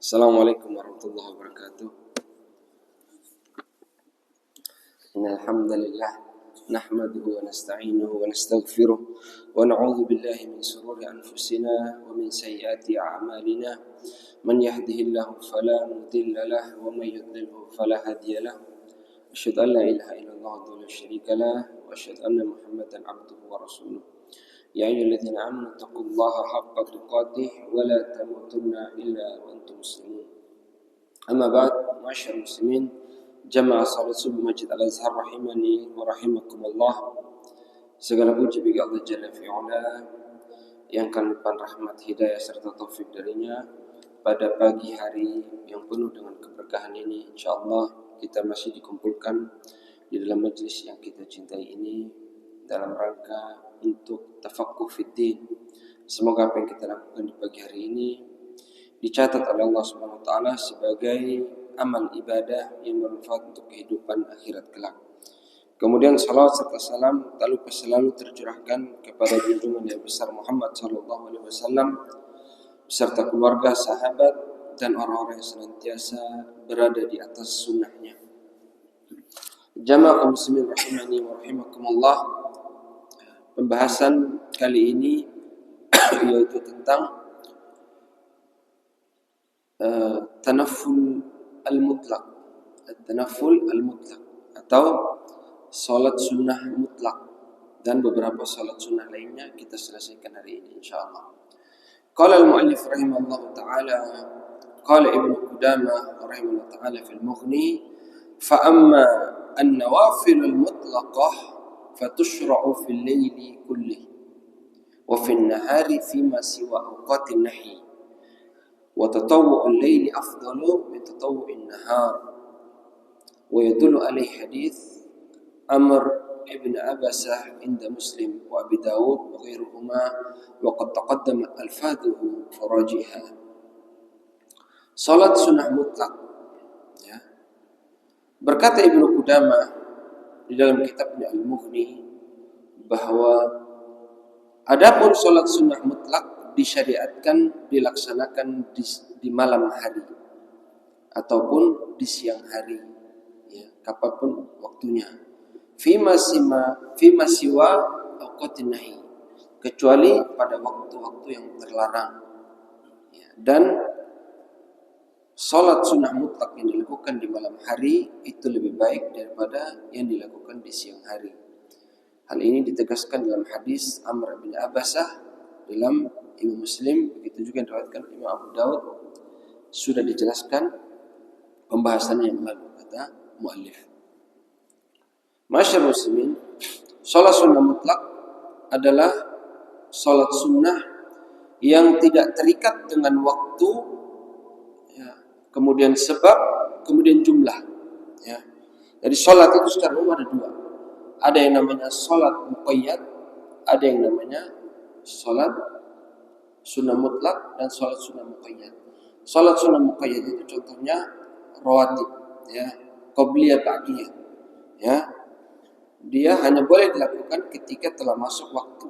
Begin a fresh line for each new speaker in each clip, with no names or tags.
Assalamualaikum warahmatullahi wabarakatuh. Innal hamdalillah nahmaduhu wa nasta'inuhu wa nastaghfiruh wa na'udzu billahi min shururi anfusina wa min sayyiati a'malina. Man yahdihillahu fala mudilla lahu wa man yudlilhu fala hadiya lahu. Asyhadu an la ilaha illallah wa la syarika lah wa asyhadu anna Muhammadan abduhu wa rasuluh. Ya ayyuhalladzina amanu taqullaha haqqa tuqatih wa la tamutunna illa wa antum muslimun. Amma ba'd, ma'asyiral muslimin, jamaah salat subuh Masjid Al-Azhar rahimani wa rahimakumullah. Segala puji bagi Allah Jalla fi'ala yang kami limpahkan rahmat, hidayah serta taufik darinya pada pagi hari yang penuh dengan keberkahan ini. Insyaallah kita masih dikumpulkan di dalam majlis yang kita cintai ini dalam rangka untuk tafaqquh fiddin. Semoga apa yang kita lakukan di pagi hari ini dicatat oleh Allah Subhanahu wa taala sebagai amal ibadah yang bermanfaat untuk kehidupan akhirat kelak. Kemudian salawat serta salam tak lupa selalu tercurahkan kepada junjungan yang besar Muhammad sallallahu alaihi wasallam beserta keluarga, sahabat dan orang-orang yang senantiasa berada di atas sunnahnya. Jamaah muslimin rahimani wa rahimakumullah. Pembahasan kali ini yaitu tentang tanafful al-mutlaq, at-tanafful al-mutlaq atau salat sunnah mutlak, dan beberapa salat sunnah lainnya kita selesaikan hari ini insyaallah. Qala al-mu'allif rahimahullah ta'ala, qala Ibnu Qudamah rahimahullah ta'ala fil Mughni, fa amma an-nawafil al-mutlaqah fatushra'u fil layli kullih wa fil nahari fima siwa awqatin nahi wa tatawwu'ul layli afdalu min tatawwu'in nahar wa yadullu alaihi hadits Amr ibn Abasah inda Muslim wa Abi Dawud wa ghairuhuma wa qad taqaddama alfaduhu farajiha. Salat sunnah mutlak, ya. Berkata Ibnu Qudamah di dalam kitabnya Al-Mughni bahwa adapun salat sunnah mutlak disyariatkan dilaksanakan di malam hari ataupun di siang hari, ya, kapanpun waktunya. Fima siwa awqatin nahi, kecuali pada waktu-waktu yang terlarang, ya. Dan salat sunnah mutlak yang dilakukan di malam hari itu lebih baik daripada yang dilakukan di siang hari. Hal ini ditegaskan dalam hadis Amr bin Abasah dalam Imam Muslim, begitu juga yang diriwayatkan Imam Abu Dawud. Sudah dijelaskan pembahasannya yang lalu, kata muallif. Masyaallah muslimin, salat sunnah mutlak adalah salat sunnah yang tidak terikat dengan waktu, ya, kemudian sebab, kemudian jumlah, ya. Jadi salat itu secara umum ada dua. Ada yang namanya salat muqayyad, ada yang namanya salat sunnah mutlak dan salat sunnah muqayyad. Salat sunnah muqayyad itu contohnya rawatib, ya, qabliyah ba'diyah, ya. Dia hanya boleh dilakukan ketika telah masuk waktu,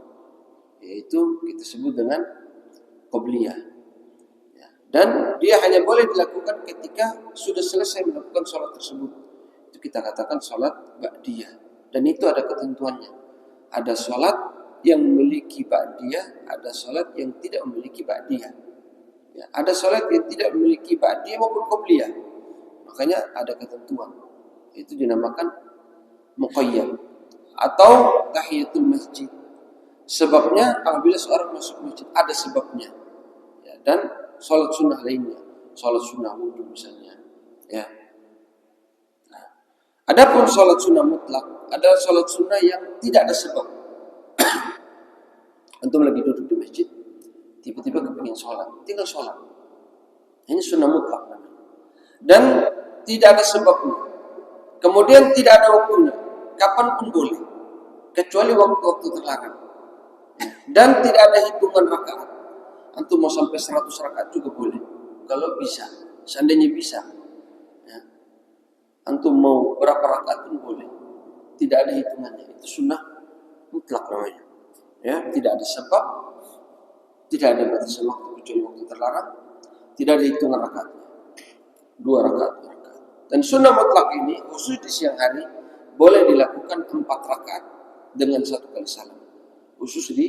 yaitu kita sebut dengan qabliyah, ya. Dan dia hanya boleh dilakukan ketika sudah selesai melakukan salat tersebut, itu kita katakan salat ba'diyah. Dan itu ada ketentuannya. Ada salat yang memiliki ba'diyah, ada salat yang tidak memiliki ba'diyah, ya. Ada salat yang tidak memiliki ba'diyah maupun qabliyah, makanya ada ketentuan. Itu dinamakan muqayyad atau tahiyatul masjid. Sebabnya apabila seorang masuk masjid ada sebabnya, ya. Dan salat sunnah lainnya, salat sunnah wudu misalnya, ya. Nah, adapun salat sunnah mutlak adalah salat sunnah yang tidak ada sebab. Antum lagi duduk di masjid, tiba-tiba kepingin sholat, tinggal sholat. Ini sunnah mutlak namanya. Dan tidak ada sebabnya. Kemudian tidak ada waktunya, kapanpun boleh, kecuali waktu-waktu terlarang. Dan tidak ada hitungan rakaat. Antum mau sampai 100 rakaat juga boleh, kalau bisa, seandainya bisa, ya. Antum mau berapa rakaat pun boleh, tidak ada hitungannya. Itu sunnah mutlak namanya, ya. Tidak ada sebab, tidak ada batasan waktu kecuali waktu terlarang, tidak ada hitungan rakaatnya. 2 rakaat. Dan sunnah mutlak ini khusus di siang hari boleh dilakukan 4 rakaat dengan 1 kali salam. Khusus di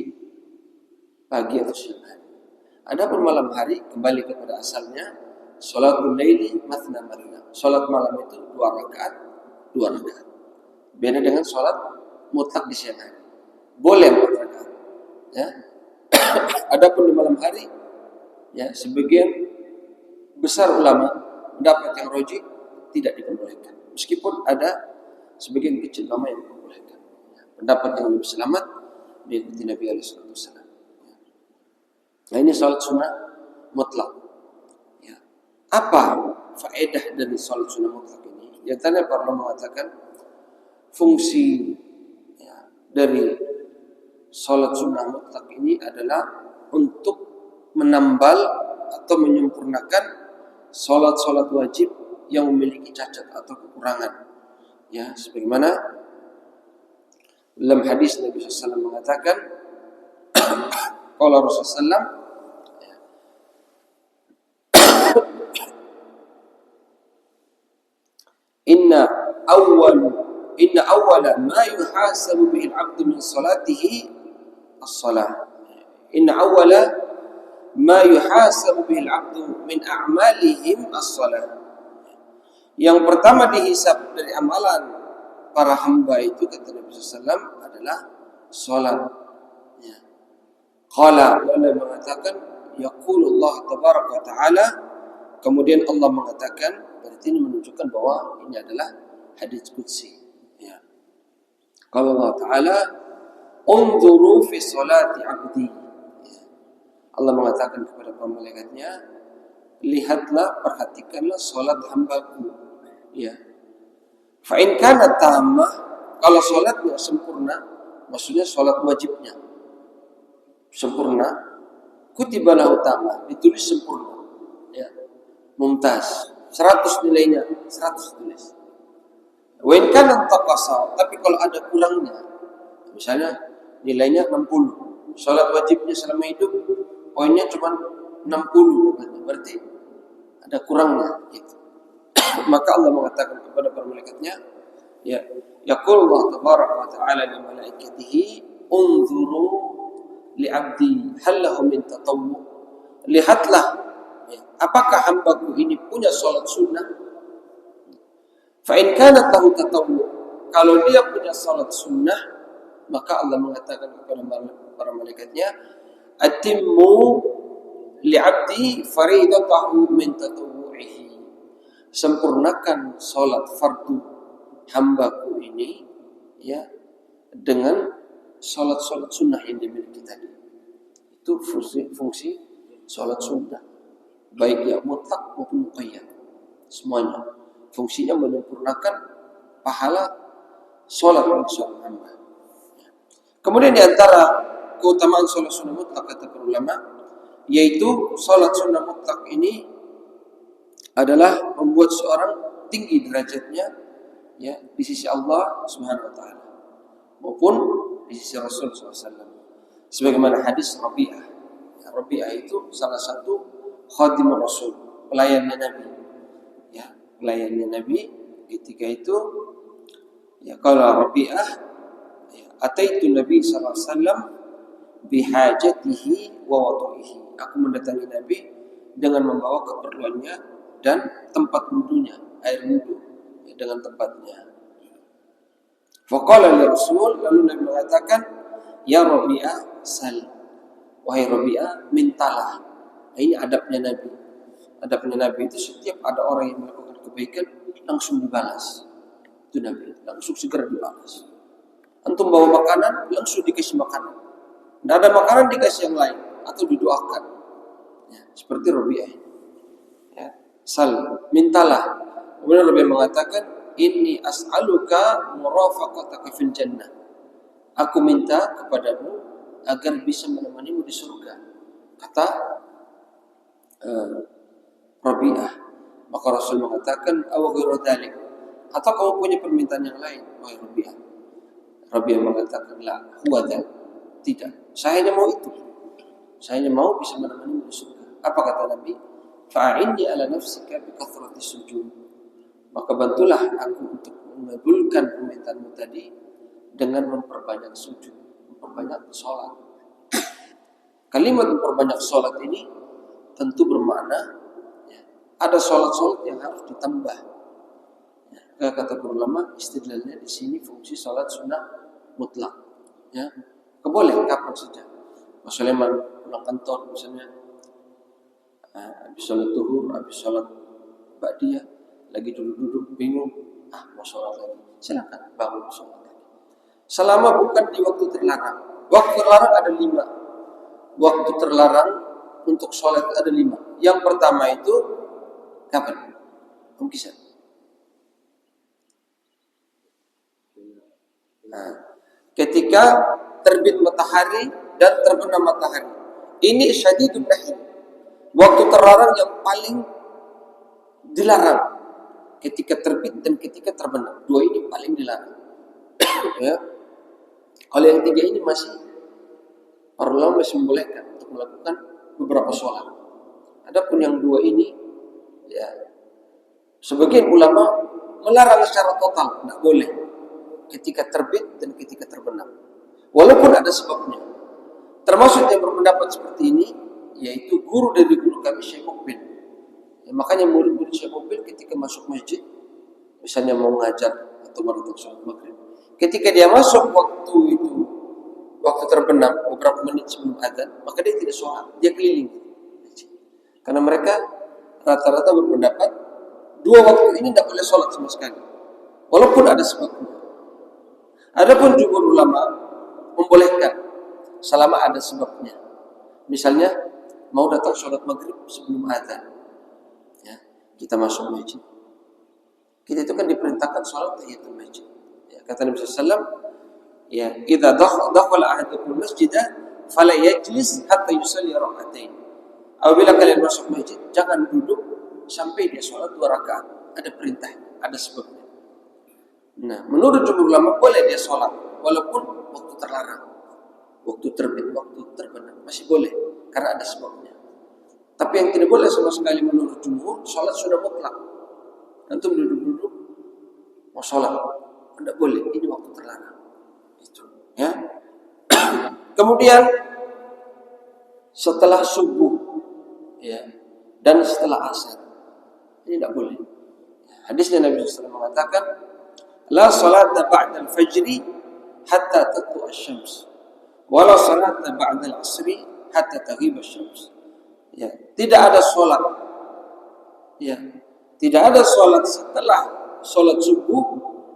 pagi atau siang hari. Adapun malam hari kembali kepada asalnya, sholatul laili mathna mathna. Sholat malam itu 2 rakaat, 2 rakaat. Beda dengan sholat mutlak di siang hari. Boleh 4 rakaat. Ya. Adapun di malam hari, ya sebagian besar ulama pendapat yang rajih tidak diperbolehkan. Meskipun ada sebagian kecil ulama yang diperbolehkan. Pendapat yang lebih selamat mengikuti Nabi SAW. Nah ini salat sunnah mutlak. Ya. Apa faedah dari salat sunnah mutlak ini? Yang tadi para ulama mengatakan fungsi ya, dari salat sunnah mutlak ini adalah untuk menambal atau menyempurnakan salat-salat wajib yang memiliki cacat atau kekurangan. Ya, sebagaimana dalam hadis Nabi SAW mengatakan, kalau Rasulullah SAW, Inna awwala ma yuhasabu bihi al-'abdu min salatihi as-salah. Inna awwala ma yuhasabu bihi al-'abdu min a'malihim as-salah. Yang pertama dihisab dari amalan para hamba itu kata Nabi SAW adalah salat. Ya. Qala Allah mengatakan yaqulullah tabaraka wa ta'ala, kemudian Allah mengatakan, berarti ini menunjukkan bahwa ini adalah hadits qudsi. Ya. Kalau Allah Ta'ala unzuru fi salati abdi. Ya. Allah mengatakan kepada para malaikatnya, lihatlah, perhatikanlah salat hambaku. Ya. Fa in kana tammah, kalau salatnya sempurna, maksudnya salat wajibnya sempurna, kutiba lahu tammah, ditulis sempurna. Ya. Mumtaz, 100 nilainya, 100 tulis. Wa in kana taqasa, tapi kalau ada kurangnya, misalnya nilainya 60, salat wajibnya selama hidup poinnya cuma 60, berarti ada kurangnya gitu. Maka Allah mengatakan kepada para malaikatnya, ya, yaqulullah tabaraka wa ta'ala li malaikatihi unzuru li 'abdi hal lahu min tatawwu. Lihatlah, ya, apakah hambaku ini punya salat sunnah? Fa in kanat lahu tatawwu, kalau dia punya salat sunnah, maka Allah mengatakan kepada para malaikatnya, atimmu li 'abdi faridatahu min tatawwu'ihi. Sempurnakan salat fardu hambaku ini, ya, dengan salat-salat sunnah yang dimiliki tadi. Itu fungsi salat sunnah, baik yang mutlak maupun muqayyad, semuanya fungsinya menyempurnakan pahala salat bagi seorang hamba. Kemudian di antara keutamaan salat sunnah mutlak kata para ulama, yaitu salat sunnah mutlak ini adalah membuat seorang tinggi derajatnya, ya, di sisi Allah Subhanahu wa taala maupun di sisi Rasul SAW. Sebagaimana hadis Rabi'ah. Ya, Rabi'ah itu salah satu khadim Rasul, pelayannya Nabi. Ya, pelayannya Nabi ketika itu, ya, kalau Rabi'ah, ya, ataitu Nabi sallallahu alaihi wasallam bihajatihi wa wadu'ihi. Aku mendatangi Nabi dengan membawa keperluannya dan tempat wudunya, air wudu, ya, dengan tempatnya. Faqala li Rasul, lalu Nabi mengatakan, ya Rabi'ah sal, wahai Rabi'ah mintalah. Nah, ini adabnya Nabi. Adabnya Nabi itu setiap ada orang yang melakukan kebaikan langsung dibalas. Itu Nabi, langsung segera dibalas. Antum bawa makanan, langsung dikasih makanan. Tidak ada makanan dikasih yang lain atau didoakan. Ya, seperti Rabi'ah. Ya, sal, mintalah. Kemudian Rabi'ah mengatakan, inni as'aluka murafaqataka fil jannah. Aku minta kepadamu agar bisa menemanimu di surga. Kata Rabi'ah. Maka Rasul mengatakan, aw ghairu dzalik, atau kamu punya permintaan yang lain, wahai Rabi'ah. Rabi'ah mengatakan, la huwa dzalik, tidak, saya hanya mau itu. Saya hanya mau bisa menemanimu di surga. Apa kata Nabi? fa'inni ala nafsika bi kathrati sujud. Maka bantulah aku untuk mengabulkan permintaanmu tadi dengan memperbanyak sujud, memperbanyak salat. Kalimat memperbanyak salat ini tentu bermakna ada salat-salat yang harus ditambah. Kata ulama, istidlalnya di sini fungsi salat sunnah mutlak. Ya, keboleh kapan saja. Misalnya pulang kantor, misalnya habis salat zuhur, habis salat ba'diyah, lagi duduk-duduk bingung, mau salat lagi, silakan bangun salat lagi. Selama bukan di waktu terlarang. Waktu terlarang ada 5. Waktu terlarang untuk salat ada 5. Yang pertama itu kapan? Mungkin ketika terbit matahari dan terbenam matahari. Ini syadidun nahi. Waktu terlarang yang paling dilarang. Ketika terbit dan ketika terbenam. 2 ini paling dilarang. Ya. Kalau yang 3 ini masih para ulama masih membolehkan untuk melakukan beberapa sholat. Adapun yang 2 ini, ya, sebagian ulama melarang secara total, tidak boleh ketika terbit dan ketika terbenam. Walaupun ada sebabnya. Termasuk yang berpendapat seperti ini, yaitu guru dari guru kami Syekh Mukbil. Ya, makanya murid-murid Syekh Mukbil ketika masuk masjid, misalnya mau ngajar atau baru sholat maghrib, ketika dia masuk waktu terbenam beberapa menit sebelum adzan, maka dia tidak sholat, dia keliling. Karena mereka rata-rata berpendapat 2 waktu ini tidak boleh sholat sama sekali, walaupun ada sebabnya. Adapun jumhur ulama membolehkan selama ada sebabnya. Misalnya mau datang sholat maghrib sebelum adzan, ya, kita masuk masjid. Kita itu kan diperintahkan sholat tahiyatul masjid. Ya, kata Nabi SAW, ya, idza dakhala ahadukum masjidah fala yajlis hatta yusalli rak'atain. Apabila kalian masuk masjid, jangan duduk sampai dia sholat 2 rakaat. Ada perintah, ada sebabnya. Nah, menurut jumhur ulama boleh dia sholat walaupun waktu terlarang, waktu terbit, waktu terbenam masih boleh karena ada sebabnya. Tapi yang tidak boleh sama sekali menurut jumhur, sholat sudah mutlak. Antum duduk-duduk mau sholat, tidak boleh. Ini waktu terlarang. Itu, ya. Kemudian setelah subuh, ya, dan setelah asar, ini tidak boleh. Hadisnya Nabi SAW mengatakan, la salata ba'da al-fajri hatta tatlu asy-syams, wa la salata ba'da al-'asri hatta taghib asy-syams. Ya, tidak ada salat. Ya, tidak ada salat setelah salat subuh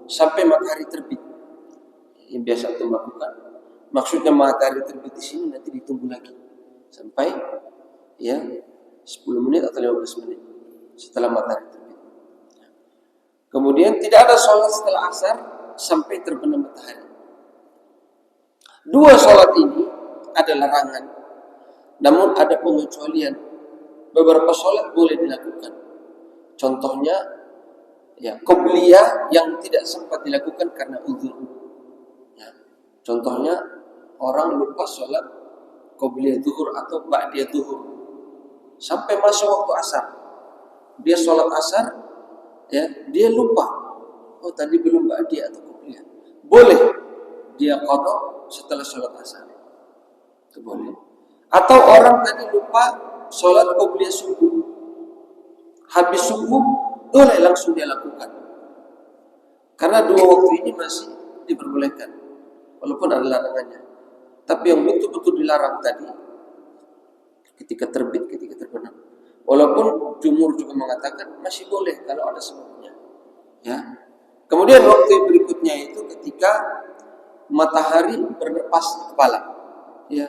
sampai matahari terbit. Yang biasa itu melakukan. Maksudnya matahari terbit di sini nanti ditunggu lagi sampai, ya, 10 menit atau 15 menit setelah matahari terbit. Kemudian tidak ada sholat setelah asar sampai terbenam matahari. 2 sholat ini ada larangan, namun ada pengecualian. Beberapa sholat boleh dilakukan. Contohnya, ya, qobliyah yang tidak sempat dilakukan karena uzur. Ya. Contohnya orang lupa sholat qobliyah zuhur atau ba'diyah zuhur sampai masuk waktu asar. Dia sholat asar, ya, dia lupa, oh tadi belum ba'diyah atau qobliyah. Boleh dia qada setelah sholat asar. Itu boleh. Atau orang tadi lupa sholat qobliyah subuh, habis subuh boleh langsung dia lakukan. Karena 2 waktu ini masih diperbolehkan, walaupun ada larangannya. Tapi yang betul-betul dilarang tadi ketika terbit, ketika terbenam. Walaupun jumhur juga mengatakan masih boleh kalau ada sebabnya. Ya. Kemudian waktu berikutnya itu ketika matahari berlepas di kepala. Ya.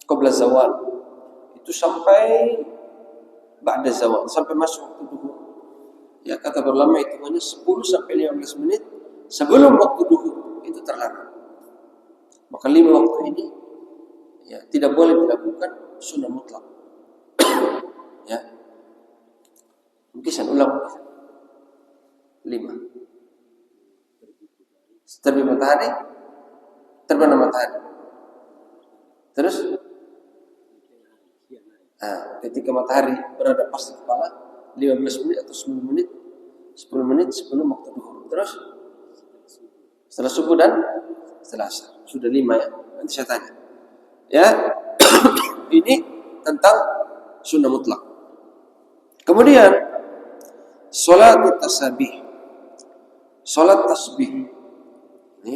Qabla zawal. Itu sampai ba'da zawal, sampai masuk waktu duhur. Ya, kata ulama hitungannya 10 sampai 15 menit sebelum waktu duhur itu terlarang. Maka 5 waktu ini, ya, tidak boleh dilakukan sunnah mutlak. Ya. Mungkin saya ulang. 5. Terbit matahari, terbenam matahari. Terus ketika matahari berada pas di kepala 15 menit atau 10 menit 10 menit sebelum waktu duhur. Terus setelah subuh dan setelah asar. Sudah 5 ya. Nanti saya tanya. Ya. Ini tentang sunnah mutlak. Kemudian salat tasbih. Salat tasbih. Ini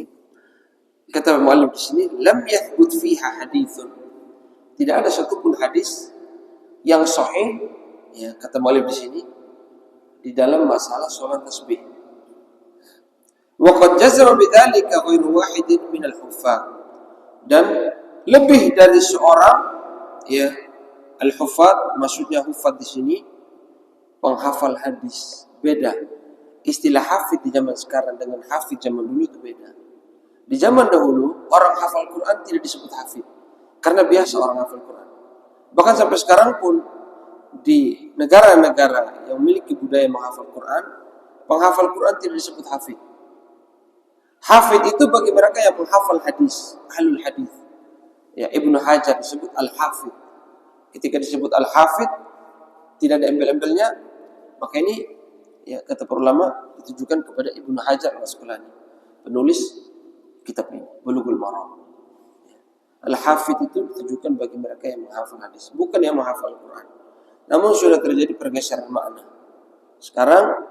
kata muallif di sini, lam yathbut fiha haditsun. Tidak ada satupun hadis yang sahih, ya kata muallif di sini, di dalam masalah salat tasbih. Wa qad jazama bidzalika ghairu wahidin min al-huffaz. Dan lebih dari seorang, ya, al-huffaz maksudnya huffaz di sini penghafal hadis. Beda. Istilah hafid di zaman sekarang dengan hafid zaman dulu itu beda. Di zaman dahulu orang hafal Quran tidak disebut hafid karena biasa orang hafal Quran. Bahkan sampai sekarang pun di negara-negara yang memiliki budaya menghafal Quran, penghafal Quran tidak disebut hafid. Hafid itu bagi mereka yang menghafal hadis, ahlul hadis. Ya, Ibnu Hajar disebut al-hafid. Ketika disebut al-hafid tidak ada embel-embelnya, maka ini ya kata para ulama ditujukan kepada Ibnu Hajar al-Asqalani, penulis kitab ini, Bulughul Maram. Al-hafid itu ditujukan bagi mereka yang menghafal hadis, bukan yang menghafal Quran. Namun sudah terjadi pergeseran makna. Sekarang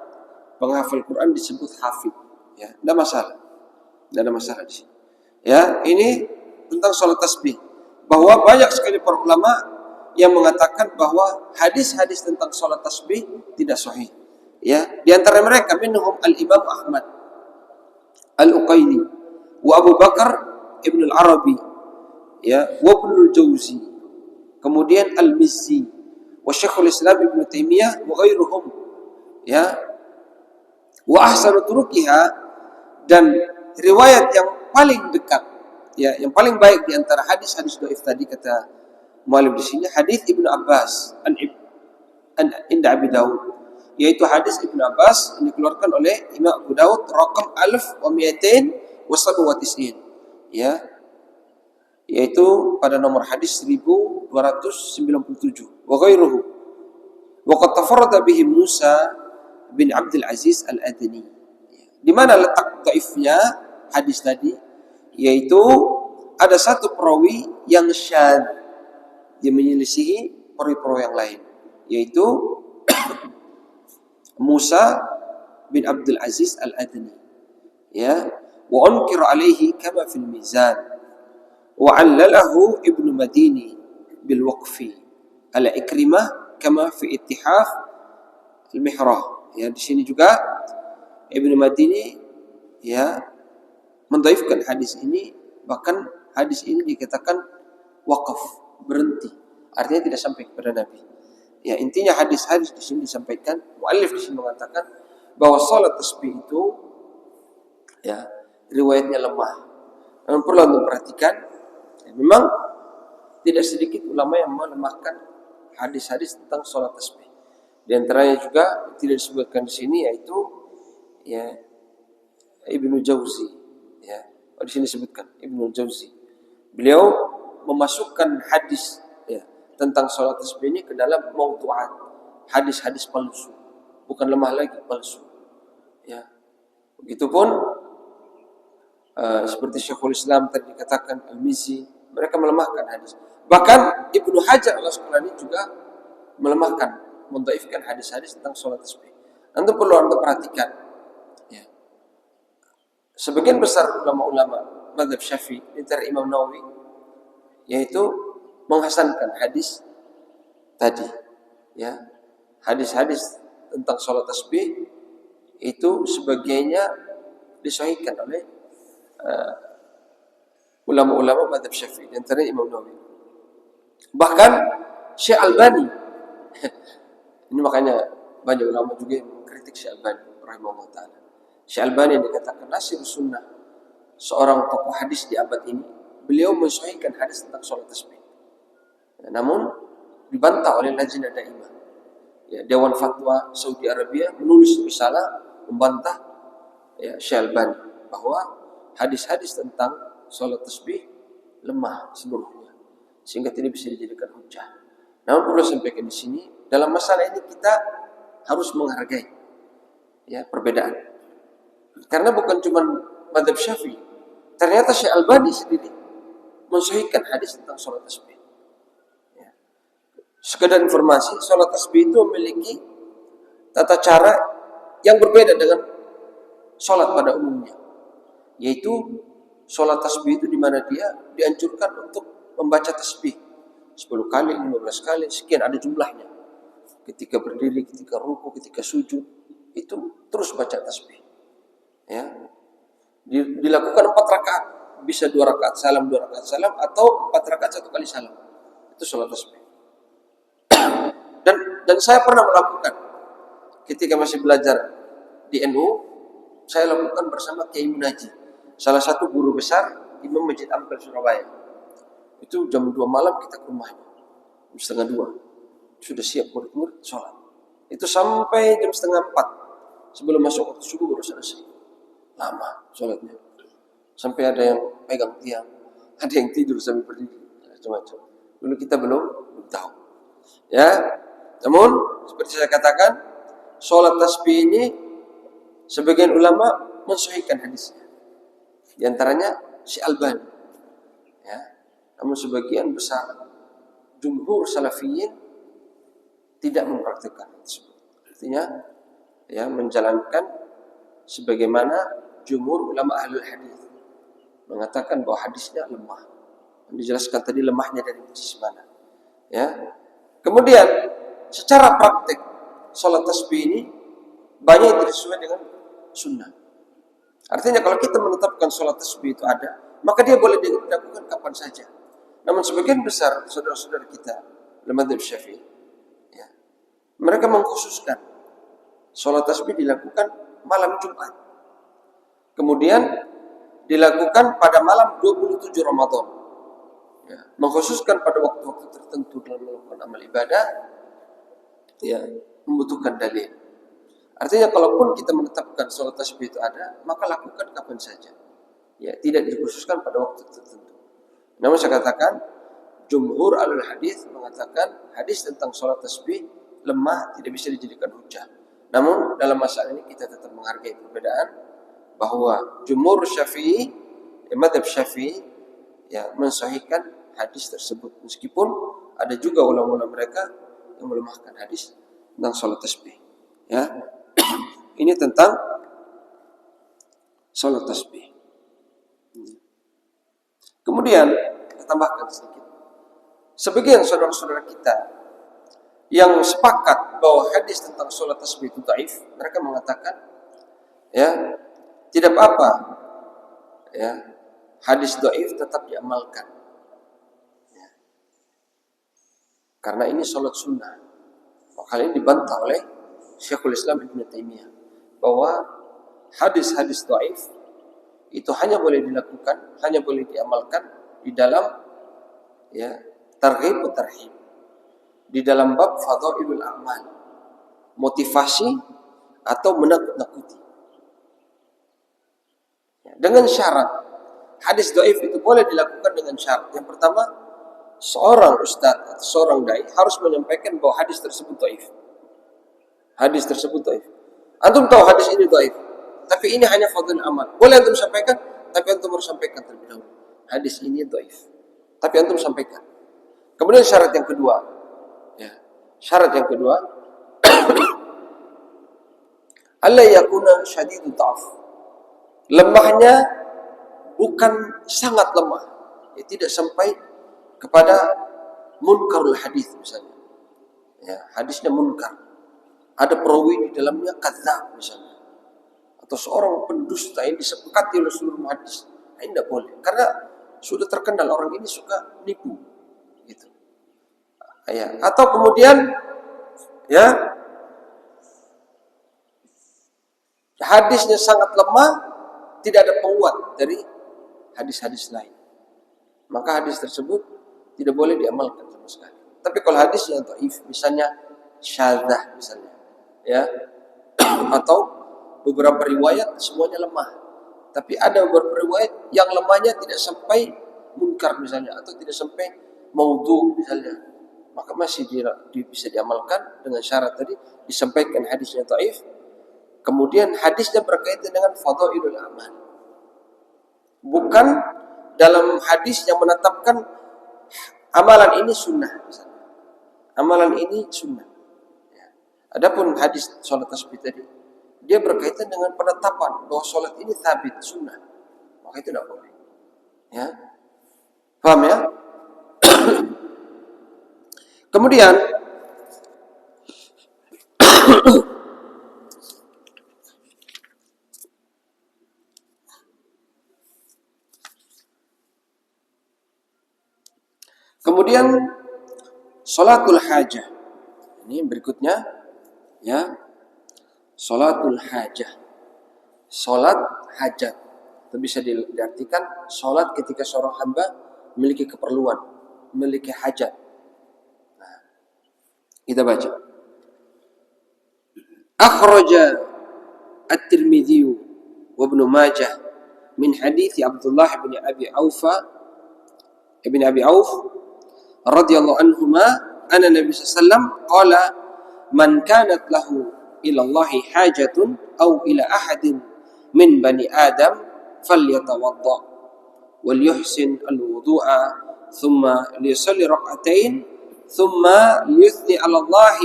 penghafal Quran disebut hafid, ya, tidak masalah. Tidak ada masalah di sini. Ya, ini tentang salat tasbih. Bahwa banyak sekali para ulama yang mengatakan bahwa hadis-hadis tentang salat tasbih tidak sahih. Ya, di antara mereka minhum al-Imam Ahmad Al-Uqaili wa Abu Bakar Ibn al-Arabi, ya, wa Ibn al-Jauzi, kemudian Al-Mizzi, wa Syekhul Islam Ibn Taimiyah wa ghairuhum, ya. Wa ahsanu turuqiha, dan riwayat yang paling dekat, ya, yang paling baik di antara hadis-hadis dhaif tadi kata muallif di sini hadis Ibnu Abbas inda Abi Daud, yaitu hadis Ibnu Abbas yang dikeluarkan oleh Imam Abu Daud rakam 1297, ya, yaitu pada nomor hadis 1297, wa ghairuhu wa qad tafarrada bihi Musa bin Abdul Aziz Al-Adni. Di mana letak dhaifnya hadis tadi? Yaitu ada satu perawi yang syadz, dia menyelisihi perawi-perawi yang lain, yaitu Musa bin Abdul Aziz Al-Adni, ya, wa unkir alaihi kama fil mizan wa 'allalahu Ibnu Madini bil waqfi ala Ikrimah kama fi Ittihaf al-Mihrah. Ya, di sini juga Ibnu Madini, ya, mendhaifkan hadis ini, bahkan hadis ini dikatakan waqaf, berhenti, artinya tidak sampai kepada Nabi. Ya, intinya hadis-hadis di sini disampaikan, muallif di sini mengatakan bahwa salat tasbih itu, ya, riwayatnya lemah. Namun perlu untuk perhatikan, ya, memang tidak sedikit ulama yang melemahkan hadis-hadis tentang salat tasbih. Di antaranya juga tidak disebutkan di sini, yaitu, ya, Ibnu Jauzi, ya, di sini disebutkan Ibnu Jauzi. Beliau memasukkan hadis, ya, tentang salat tasbih ini ke dalam maudu'at, hadis-hadis palsu, bukan lemah lagi, palsu, ya. Begitupun seperti Syekhul Islam tadi dikatakan, Al-Mizzi, mereka melemahkan hadis. Bahkan Ibnu Hajar al-Asqalani juga melemahkan, mendhaifkan hadis-hadis tentang salat tasbih. Anda perlu Anda perhatikan, ya. Sebagian besar ulama-ulama mazhab Syafi'i antara Imam Nawawi, yaitu menghasankan hadis tadi, ya, hadis-hadis tentang salat tasbih itu sebagiannya disahihkan oleh ulama-ulama mazhab Syafi'i, antara Imam Nawawi. Bahkan Syekh Albani ini makanya banyak ulama juga yang mengkritik Syekh Albani rahimahullah ta'ala. Syekh Albani yang dikatakan nasir sunnah, seorang tokoh hadis di abad ini, beliau mensahihkan hadis tentang salat tasbih. Ya, namun dibantah oleh Lajnah Daimah, ya, Dewan Fatwa Saudi Arabia menulis risalah membantah, ya, Syekh Albani bahwa hadis-hadis tentang salat tasbih lemah seluruhnya, sehingga tidak bisa dijadikan hujjah. Namun perlu sampaikan di sini, dalam masalah ini kita harus menghargai ya perbedaan. Karena bukan cuma mazhab Syafi'i. Ternyata Syekh Albani sendiri mensahihkan hadis tentang sholat tasbih. Ya. Sekedar informasi, sholat tasbih itu memiliki tata cara yang berbeda dengan sholat pada umumnya. Yaitu sholat tasbih itu di mana dia dianjurkan untuk membaca tasbih 10 kali, 15 kali, sekian ada jumlahnya. Ketika berdiri, ketika ruku, ketika sujud, itu terus baca tasbih. Ya. Dilakukan 4 rakaat, bisa 2 rakaat salam, 2 rakaat salam, atau 4 rakaat 1 kali salam. Itu sholat tasbih. Dan saya pernah melakukan ketika masih belajar di NU, saya lakukan bersama Kiai Munaji, salah satu guru besar Imam Masjid Ampel Surabaya. Itu jam 2 malam kita ke rumahnya, jam setengah 2 sudah siap murid-murid sholat. Itu sampai jam setengah 4 sebelum masuk waktu subuh baru selesai. Lama sholatnya, sampai ada yang pegang tiang, ada yang tidur sambil berdiri, macam-macam. Dulu kita belum tahu. Ya, namun seperti saya katakan, sholat tasbih ini sebagian ulama mensahihkan hadisnya. Di antaranya Syekh Albani. Ya, namun sebagian besar jumhur salafiyin tidak mempraktikkan tersebut. Artinya, ya menjalankan sebagaimana jumhur ulama ahlul hadis mengatakan bahwa hadisnya lemah. Dijelaskan tadi lemahnya dari sisi mana. Ya. Kemudian secara praktek sholat tasbih ini banyak yang tidak sesuai dengan sunnah. Artinya kalau kita menetapkan sholat tasbih itu ada, maka dia boleh dilakukan kapan saja. Namun sebagian besar saudara-saudara kita dalam mazhab Syafi'i, ya, mereka mengkhususkan sholat tasbih dilakukan malam Jumat, kemudian dilakukan pada malam 27 Ramadan, ya, mengkhususkan pada waktu-waktu tertentu dalam melakukan amal ibadah, ya, membutuhkan dalil. Artinya kalaupun kita menetapkan sholat tasbih itu ada, maka lakukan kapan saja, ya, tidak dikhususkan pada waktu tertentu. Namun saya katakan, jumhur alul hadis mengatakan hadis tentang sholat tasbih lemah, tidak bisa dijadikan hujah. Namun dalam masalah ini kita tetap menghargai perbedaan, bahwa jumhur Syafi'i, mazhab Syafi'i, ya, mensahihkan hadis tersebut, meskipun ada juga ulama-ulama mereka yang melemahkan hadis tentang sholat tasbih. Ya, ini tentang sholat tasbih. Kemudian kita tambahkan sedikit, sebagian saudara-saudara kita yang sepakat bahwa hadis tentang sholat tasbih itu dhaif, mereka mengatakan, ya, tidak apa-apa, ya, hadis dhaif tetap diamalkan, ya, karena ini sholat sunnah. Maka ini dibantah oleh Syekhul Islam Ibnu Taimiyah bahwa hadis-hadis dhaif itu hanya boleh dilakukan, hanya boleh diamalkan di dalam, ya, targhib wa tarhib, di dalam bab fadhailul a'mal, motivasi atau menakut-nakuti. Ya, dengan syarat, hadis dhaif itu boleh dilakukan dengan syarat. Yang pertama, seorang ustaz atau seorang dai harus menyampaikan bahwa hadis tersebut dhaif. Hadis tersebut dhaif. Antum tahu hadis ini dhaif, tapi ini hanya fadhil amal. Boleh antum sampaikan, tapi antum harus sampaikan terlebih dahulu. Hadis ini dhaif, tapi antum sampaikan. Kemudian syarat yang kedua, ya, syarat yang kedua, alla yakuna syadidut ta'af. Lemahnya bukan sangat lemah, ya, tidak sampai kepada munkarul hadis misalnya. Ya, hadisnya munkar. Ada perawi di dalamnya kadzab misalnya. Atau seorang pendusta yang disepakati oleh seluruh hadis. Nah, ini tidak boleh, karena sudah terkenal orang ini suka nipu, gitu. Ya. Atau kemudian, ya, hadisnya sangat lemah, tidak ada penguat dari hadis-hadis lain, maka hadis tersebut tidak boleh diamalkan sama sekali. Tapi kalau hadis yang dhaif, misalnya syadzah misalnya, ya, atau beberapa riwayat semuanya lemah, tapi ada beberapa riwayat yang lemahnya tidak sampai munkar misalnya, atau tidak sampai maudhu misalnya, maka masih bisa diamalkan dengan syarat tadi disampaikan hadisnya dhaif. Kemudian hadisnya berkaitan dengan fadhailul amal. Bukan dalam hadis yang menetapkan amalan ini sunnah misalnya. Amalan ini sunnah. Ya. Adapun hadis salat tasbih tadi, dia berkaitan dengan penetapan bahwa salat ini thabit sunnah. Maka itu tidak boleh. Ya. Paham ya? Kemudian salatul hajah. Ini berikutnya ya. Salatul hajah. Salat hajat. Itu bisa diartikan salat ketika seorang hamba memiliki keperluan, memiliki hajat. Nah, kita baca. Akhraja At-Tirmidzi wa Ibnu Majah min hadits Abdullah bin Abi Auf radhiyallahu anhuma anna Nabi sallallahu alaihi wasallam qala man kanat lahu ila Allah hajatun aw ila ahadin min bani Adam falyatawadda wal yuhsin al-wudu'a thumma liyusalli rak'atain thumma liyuthni 'ala Allah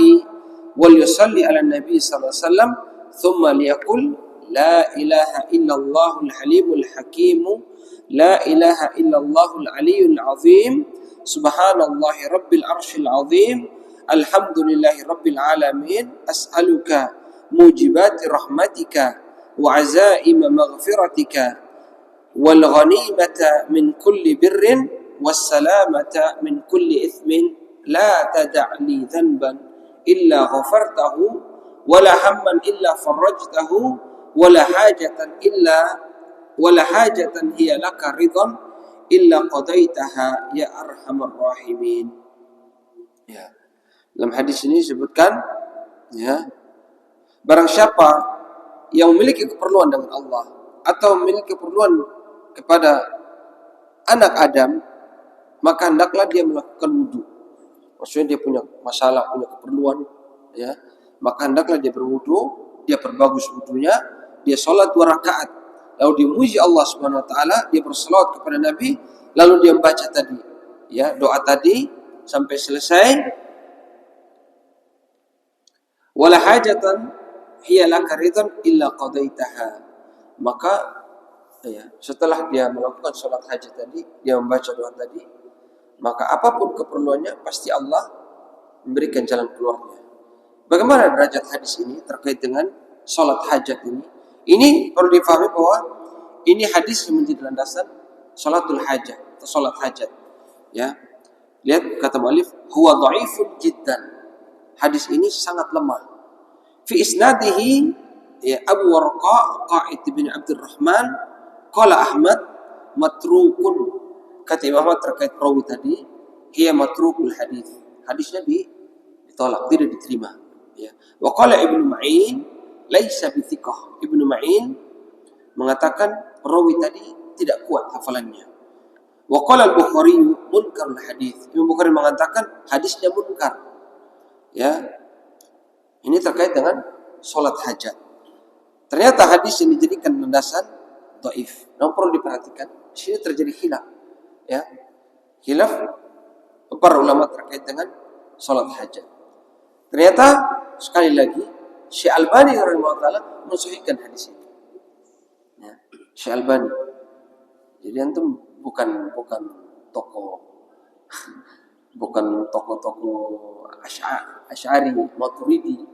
wal yusalli 'ala Nabi sallallahu alaihi wasallam thumma liyaqul la ilaha illallahul halimul hakim la ilaha illallahul aliyyul azim subhanallahi rabbil arsyil azim alhamdulillahi rabbil alamin as'aluka mujibati rahmatika wa azaima maghfiratika wal ghanimata min kulli birrin was salamata min kulli ithmin la tada'li dhanban illa ghafartahu wala hamman illa farajtahu wala hajatan hiya laka ridhan illa qadaitaha ya arhamar rahimin. Ya. Dalam hadis ini disebutkan ya, barang siapa yang memiliki keperluan dengan Allah atau memiliki keperluan kepada anak Adam, maka hendaklah dia melakukan wudu. Maksudnya dia punya masalah, punya keperluan, ya, maka hendaklah dia berwudu, dia perbagus wudunya, dia sholat 2 rakaat, lalu dia memuji Allah Subhanahu Wa Taala, dia berselawat kepada Nabi, lalu dia membaca tadi, ya, doa tadi sampai selesai. Wala hajatan hiya laka ridhan illa qadaitaha. Maka ya, setelah dia melakukan sholat hajat tadi, dia membaca doa tadi, maka apapun keperluannya pasti Allah memberikan jalan keluarnya. Bagaimana derajat hadis ini terkait dengan sholat hajat ini? Ini perlu difahami bahwa ini hadis yang menjadi landasan sholatul hajat atau sholat hajat. Ya, lihat kata mu'allif, huwa dhaifun jiddan. Hadis ini sangat lemah. Fi isnadihi ya Abu Warqa Qa'id bin Abdurrahman qala Ahmad matrukun. Kata Imam Ahmad terkait perawi tadi, hiya matrukul hadis. Hadisnya ditolak, tidak diterima. Ya. Wa qala Ibnu Ma'in laisa bithiqah. Ibnu Ma'in mengatakan perawi tadi tidak kuat hafalannya. Wa qala Al-Bukhari munkarul hadis. Imam Bukhari mengatakan hadisnya munkar. Ya. Ini terkait dengan sholat hajat. Ternyata hadis yang dijadikan landasan dhaif. Namun perlu diperhatikan, di sini terjadi khilaf. Ya, khilaf para ulama terkait dengan sholat hajat. Ternyata sekali lagi Syekh Albani rahimahullah mensahihkan hadis ini. Ya, Syekh Albani. Jadi antum bukan tokoh Asy'ari, Maturidi,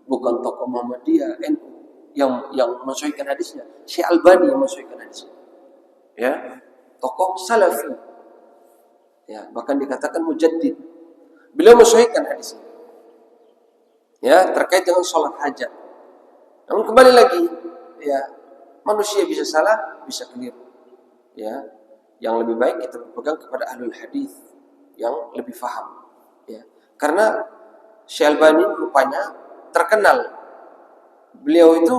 bukan tokoh Muhammadiyah, NU yang mensahihkan hadisnya. Syekh Albani yang mensahihkan hadisnya. Ya, tokoh Salafi. Ya, bahkan dikatakan mujaddid. Beliau mensahihkan hadis ini. Ya, terkait dengan sholat hajat. Namun kembali lagi, ya, manusia bisa salah, bisa keliru. Ya, yang lebih baik kita berpegang kepada ahlul hadis yang lebih faham. Ya, karena Syekh Albani rupanya terkenal. Beliau itu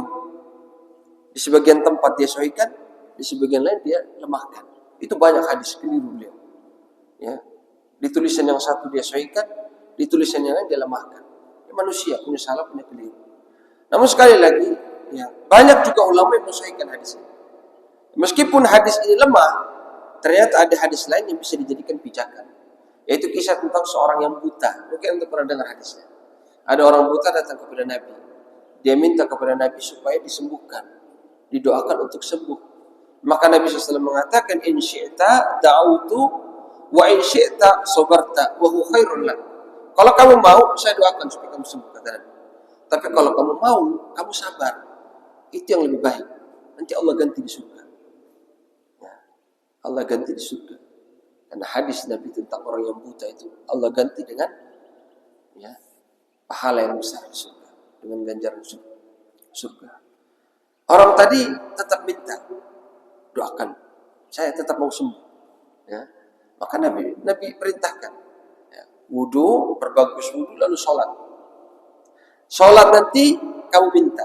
di sebagian tempat dia sahihkan, di sebagian lain dia lemahkan. Itu banyak hadis keliru beliau. Ya, di tulisan yang satu dia sahihkan, di tulisan yang lain dia lemahkan. Ya, manusia punya salah, punya keliru. Namun sekali lagi, ya, banyak juga ulama yang mensahihkan hadis ini. Meskipun hadis ini lemah, ternyata ada hadis lain yang bisa dijadikan pijakan. Yaitu kisah tentang seorang yang buta. Mungkin Anda pernah dengar hadisnya. Ada orang buta datang kepada Nabi. Dia minta kepada Nabi supaya disembuhkan, didoakan untuk sembuh. Maka Nabi SAW mengatakan, in syi'ta da'utu wa in syi'ta sabarta wa huwa khairun lak. Kalau kamu mau, saya doakan supaya kamu sembuh, kata Nabi. Tapi kalau kamu mau, kamu sabar. Itu yang lebih baik. Nanti Allah ganti di surga. Ya, Allah ganti di surga. Karena hadis Nabi tentang orang yang buta itu Allah ganti dengan ya, pahala yang besar di surga, dengan ganjaran surga. Orang tadi tetap minta, doakan, saya tetap mau sembuh. Ya. Maka Nabi perintahkan, ya, wudu, berbagus wudu, lalu sholat. Sholat nanti kamu minta,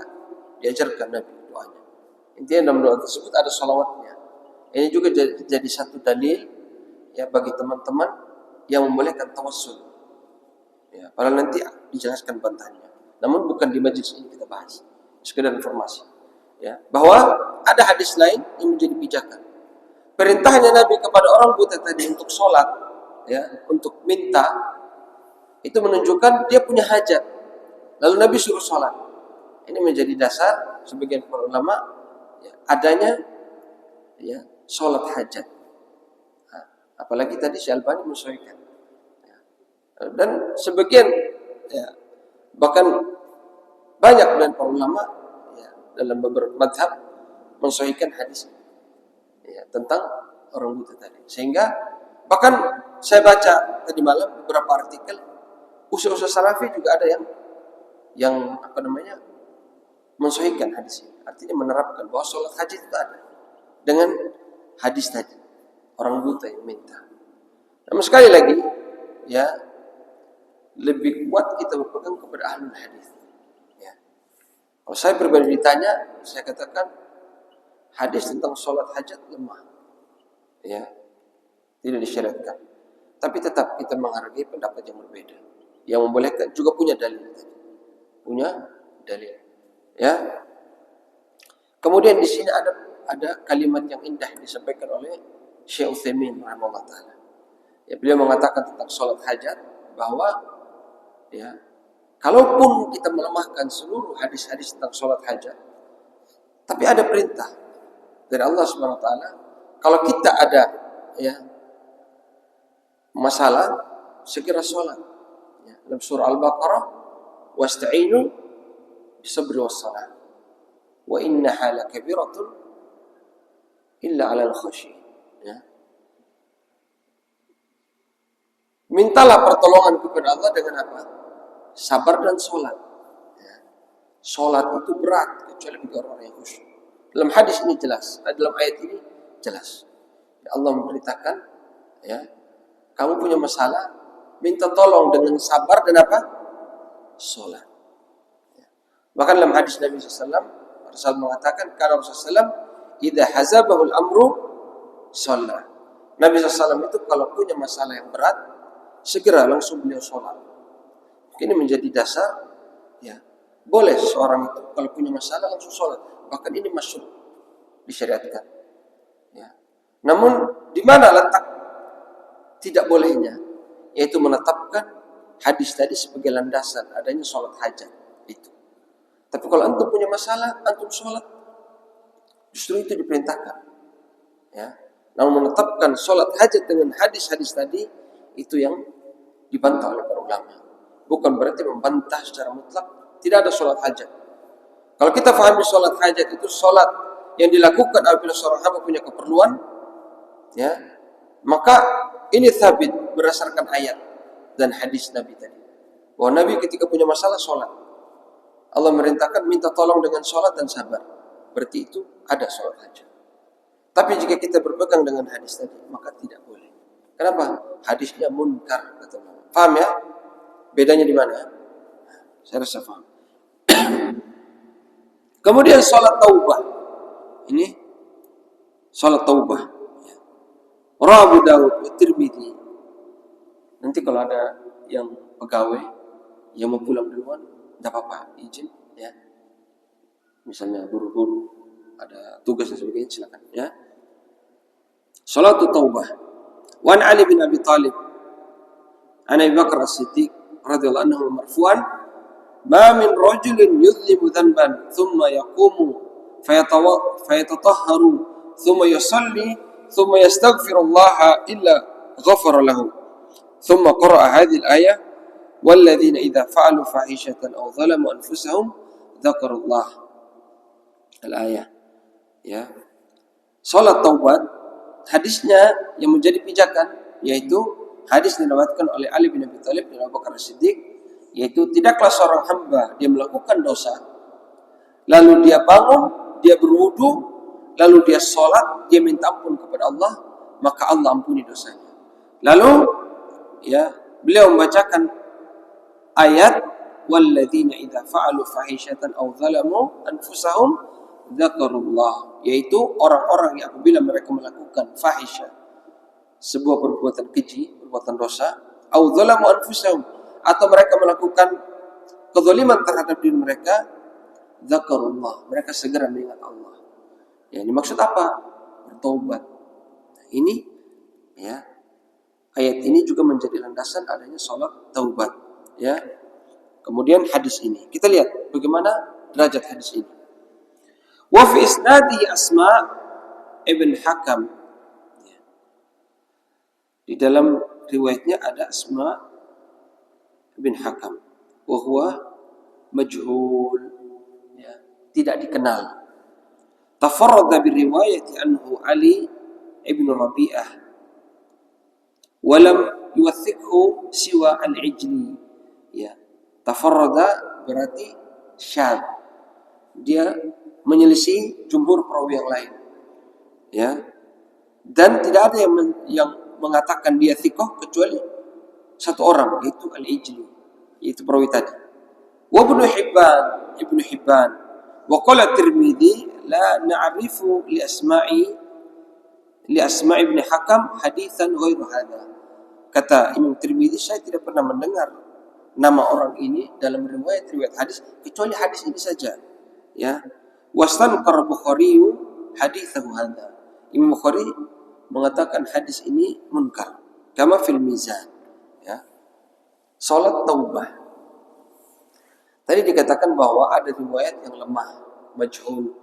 diajarkan Nabi doanya. Intinya dalam doa tersebut ada sholawatnya. Ini juga jadi satu dalil ya bagi teman-teman yang membolehkan tawassul. Ya, padahal nanti dijelaskan bantahnya. Namun bukan di majelis ini kita bahas. Sekedar informasi. Ya, bahwa ada hadis lain yang menjadi pijakan. Perintahnya Nabi kepada orang buta tadi untuk sholat, ya, untuk minta, itu menunjukkan dia punya hajat. Lalu Nabi suruh sholat. Ini menjadi dasar sebagian para ulama ya, adanya ya, sholat hajat. Nah, apalagi tadi Syekh Albani menyesuaikan. Ya. Dan sebagian ya, bahkan banyak dari para ulama ya, dalam beberapa madhab menyesuaikan hadis ya, tentang orang buta tadi. Sehingga bahkan saya baca tadi malam beberapa artikel usul-usul salafi juga ada yang apa namanya mensahihkan hadis ini. Artinya menerapkan bahwa sholat haji itu ada dengan hadis tadi orang buta yang minta. Namun sekali lagi ya lebih kuat kita berpegang kepada ahlul hadis. Ya. Kalau saya pribadi ditanya, saya katakan hadis tentang sholat hajat lemah, ya tidak disyariatkan. Tapi tetap kita menghargai pendapat yang berbeda, yang membolehkan juga punya dalil. Ya. Kemudian di sini ada kalimat yang indah disampaikan oleh Syekh Utsaimin rahimahullah taala. Ya, beliau mengatakan tentang sholat hajat bahwa ya kalaupun kita melemahkan seluruh hadis-hadis tentang sholat hajat, tapi ada perintah dari Allah Subhanahu wa taala, kalau kita ada ya masalah segera sholat. Ya, dalam surah Al-Baqarah, wasta'inu bisabri wassalah wa innaha lakabiratun illa 'alal khasyi. Ya. Mintalah pertolongan kepada Allah dengan apa? Sabar dan sholat. Ya. Sholat itu berat kecuali bagi orang yang khusyuk. Dalam hadis ini jelas, dalam ayat ini jelas. Ya, Allah memberitakan, ya, kamu punya masalah, minta tolong dengan sabar dan apa? Sholat. Ya. Bahkan dalam hadis Nabi SAW, Rasul mengatakan, karena Rasulullah SAW, idza hazabahul amru, sholat. Nabi SAW itu kalau punya masalah yang berat, segera langsung beliau sholat. Ini menjadi dasar, ya, boleh seorang itu kalau punya masalah langsung sholat. Bahkan ini masyhur disyariatkan. Ya. Namun di mana letak tidak bolehnya? Yaitu menetapkan hadis tadi sebagai landasan adanya sholat hajat itu. Tapi kalau antum punya masalah, antum sholat, justru itu diperintahkan. Ya. Namun menetapkan sholat hajat dengan hadis-hadis tadi itu yang dibantah oleh para ulama. Bukan berarti membantah secara mutlak tidak ada sholat hajat. Kalau kita fahami sholat hajat itu sholat yang dilakukan apabila seorang hamba punya keperluan, ya, maka ini sabit berdasarkan ayat dan hadis Nabi tadi. Bahwa Nabi ketika punya masalah sholat, Allah merintahkan minta tolong dengan sholat dan sabar. Berarti itu ada sholat hajat. Tapi jika kita berpegang dengan hadis tadi, maka tidak boleh. Kenapa? Hadisnya munkar, kata Allah. Paham ya? Bedanya di mana? Saya rasa paham. Kemudian sholat taubah. Ini sholat taubah. Rawi Daud, Tirmidzi. Nanti kalau ada yang pegawai yang mau pulang duluan, tidak apa-apa, izin ya. Misalnya buru-buru ada tugas dan sebagainya, silakan ya. Salatu taubah. Wan Ali bin Abi Thalib an Abi Bakar As-Siddiq radhiyallahu anhu marfu'an, ma min rajulin yudhnibu dhanban thumma yaqumu fayatatahharu thumma yusalli thumma yastaghfirullaha illa ghafara lahu. Thumma qara'a hadhihi al-ayah walladzina idza fa'alu fahishatan aw dhalamu anfusahum dzakarullah. Al-ayah ya. Salat taubat, hadisnya yang menjadi pijakan yaitu hadis diriwayatkan oleh Ali bin Abi Thalib dan Abu Bakar As-Siddiq, yaitu tidaklah seorang hamba dia melakukan dosa lalu dia bangun, dia berwudu, lalu dia sholat, dia minta ampun kepada Allah, maka Allah ampuni dosanya. Lalu ya, beliau membacakan ayat walladzina idza fa'alu fahishatan aw dzalamu anfusahum dzakarullah, yaitu orang-orang yang apabila mereka melakukan fahisyah, sebuah perbuatan keji, perbuatan dosa, au dzalamu anfusahum, atau mereka melakukan kezaliman terhadap diri mereka, dzakarullah, mereka segera mengingat Allah. Ya, ini maksud apa? Bertobat. Nah, ini ya, ayat ini juga menjadi landasan adanya salat taubat ya. Kemudian hadis ini, kita lihat bagaimana derajat hadis ini. Wa fi isnadi Asma ibn Hakam, di dalam riwayatnya ada Asma ibn Hakam, wa huwa majhul ya, tidak dikenal. Tafarrada bi riwayati anhu Ali ibn Rabi'ah wa lam yuwathiqhu siwa al-Ijli ya. Tafarrada berarti syadz, dia menyelisih jumhur perawi yang lain ya, dan tidak ada yang mengatakan dia thiqah kecuali satu orang, yaitu Al-Ijli, yaitu perawi tadi. Wa Ibnu Hibban wa qala Tirmidzi la na'rifu li Asma'i ibn Hakam haditsan ghairu hadza. Kata Imam Tirmidzi, saya tidak pernah mendengar nama orang ini dalam riwayat hadis kecuali hadis ini saja ya. Wastankar Bukhari haditsahu hadza. Imam Bukhari mengatakan hadis ini munkar. Kama fil Mizan ya. Salat taubah. Tadi dikatakan bahwa ada riwayat yang lemah, majhul.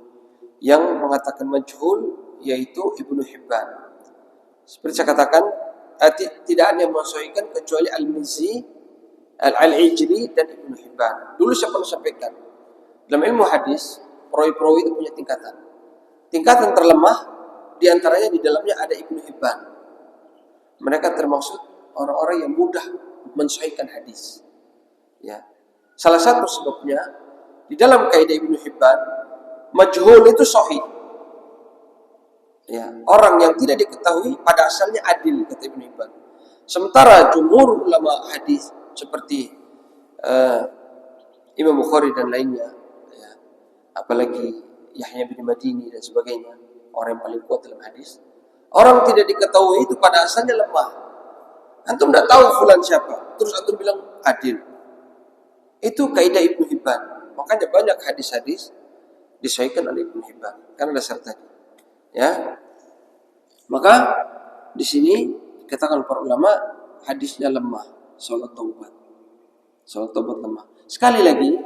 Yang mengatakan majhul yaitu Ibnu Hibban. Seperti saya katakan, tidak ada yang mensahihkan kecuali Al-Mizzi, Al-Ijli dan Ibnu Hibban. Dulu saya pernah sampaikan, dalam ilmu hadis perawi-perawi itu punya tingkatan. Tingkatan terlemah diantaranya di dalamnya ada Ibnu Hibban. Mereka termasuk orang-orang yang mudah mensahihkan hadis. Ya. Salah satu sebabnya di dalam kaidah Ibnu Hibban, majhul itu sahih. Ya, orang yang tidak diketahui pada asalnya adil, kata Ibnu Hibban. Sementara jumhur ulama hadis seperti Imam Bukhari dan lainnya, ya, apalagi Yahya bin Madini dan sebagainya, orang yang paling kuat dalam hadis, orang tidak diketahui itu pada asalnya lemah. Antum tidak tahu fulan siapa, terus antum bilang adil. Itu kaidah Ibnu Hibban. Makanya banyak hadis-hadis disahihkan oleh Ibnu Hibban karena dasar tadi. Ya, maka di sini dikatakan para ulama hadisnya lemah, salat taubat lemah. Sekali lagi,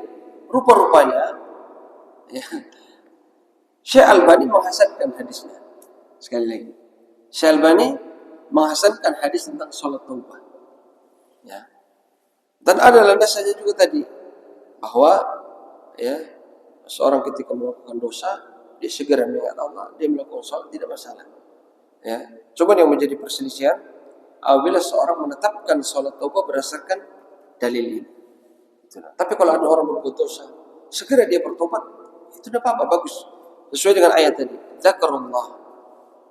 rupa-rupanya ya, Syekh Albani menghasankan hadisnya. Sekali lagi, Syekh Albani menghasankan hadis tentang salat taubat. Ya. Dan ada landasannya juga tadi bahwa ya, seorang ketika melakukan dosa dia segera mengingat Allah, dia melakukan salat tidak masalah. Ya, coba yang menjadi perselisihan apabila seorang menetapkan salat taubat berdasarkan dalil ini. Tapi kalau ada orang berbuat dosa, segera dia bertobat, itu tidak apa-apa, bagus. Sesuai dengan ayat tadi, zakarullah.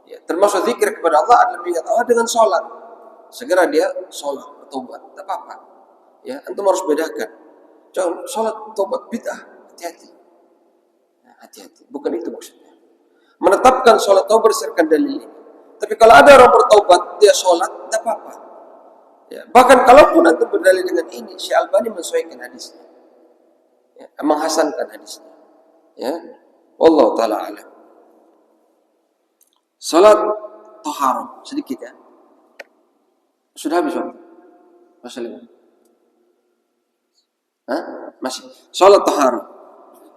Ya, termasuk zikir kepada Allah adalah mengingat Allah dengan salat. Segera dia salat, bertobat, tidak apa-apa. Ya, antum harus bedakan. Jangan salat taubat bid'ah, hati-hati. Ya, hati-hati, bukan itu maksudnya. Menetapkan salat taubat berdasarkan dalil ini. Tapi kalau ada orang bertaubat, dia salat, tidak apa-apa. Ya, bahkan kalaupun antum berdalil dengan ini, Syekh Albani mensesuaikan hadisnya, ya, menghasankan hadisnya. Ya, wallahu taala alam. Salat taharah sedikit ya. Sudah habis waktu. Masih masih. Salat taharah.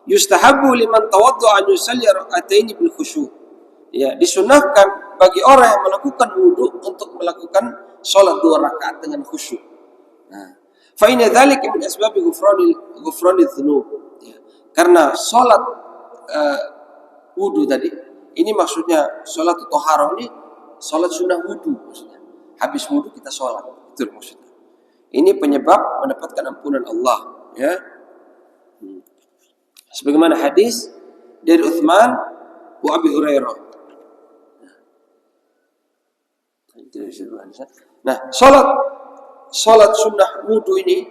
Yustahabu liman tawaddu'a an yusalli rak'ataini bil khusyu'. Ya, disunahkan bagi orang yang melakukan wudu untuk melakukan salat 2 rakaat dengan khusyuk. Nah, fa inna dzalika min asbab ghufrani dzunub. Ya, karena salat wudu tadi ini maksudnya salat taharah ini salat sunnah wudu maksudnya. Habis wudu kita salat, itu maksudnya. Ini penyebab mendapatkan ampunan Allah, ya. Sebagaimana hadis dari Utsman wa Abi Hurairah. Nah, salat sunnah wudu ini,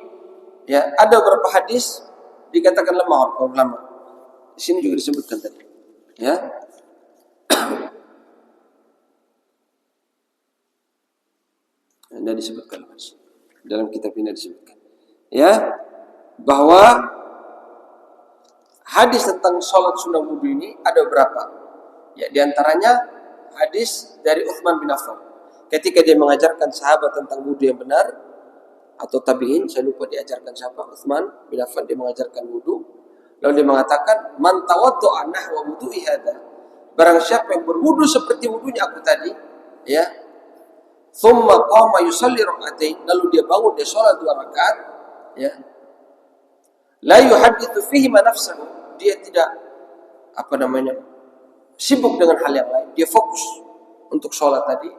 ya, ada beberapa hadis dikatakan lemah oleh ulama. Di sini juga disebutkan tadi, ya. Anda disebutkan dalam kitab ini disebutkan, ya, bahwa hadis tentang salat sunnah wudu ini ada berapa? Ya, diantaranya hadis dari Utsman bin Affan. Ketika dia mengajarkan sahabat tentang wudu yang benar, atau tabi'in, saya lupa diajarkan siapa, Utsman bin Affan, dia mengajarkan wudu. Lalu dia mengatakan, man tawaddu'a nahwa wudu'i hadza. Barang siapa yang berwudu seperti wudunya aku tadi, ya. Tsumma qama yusalli rak'atain, lalu dia bangun dia salat 2 rakaat, ya. La yuhadditsu fihi ma nafsahu, dia tidak sibuk dengan hal yang lain, dia fokus untuk salat tadi,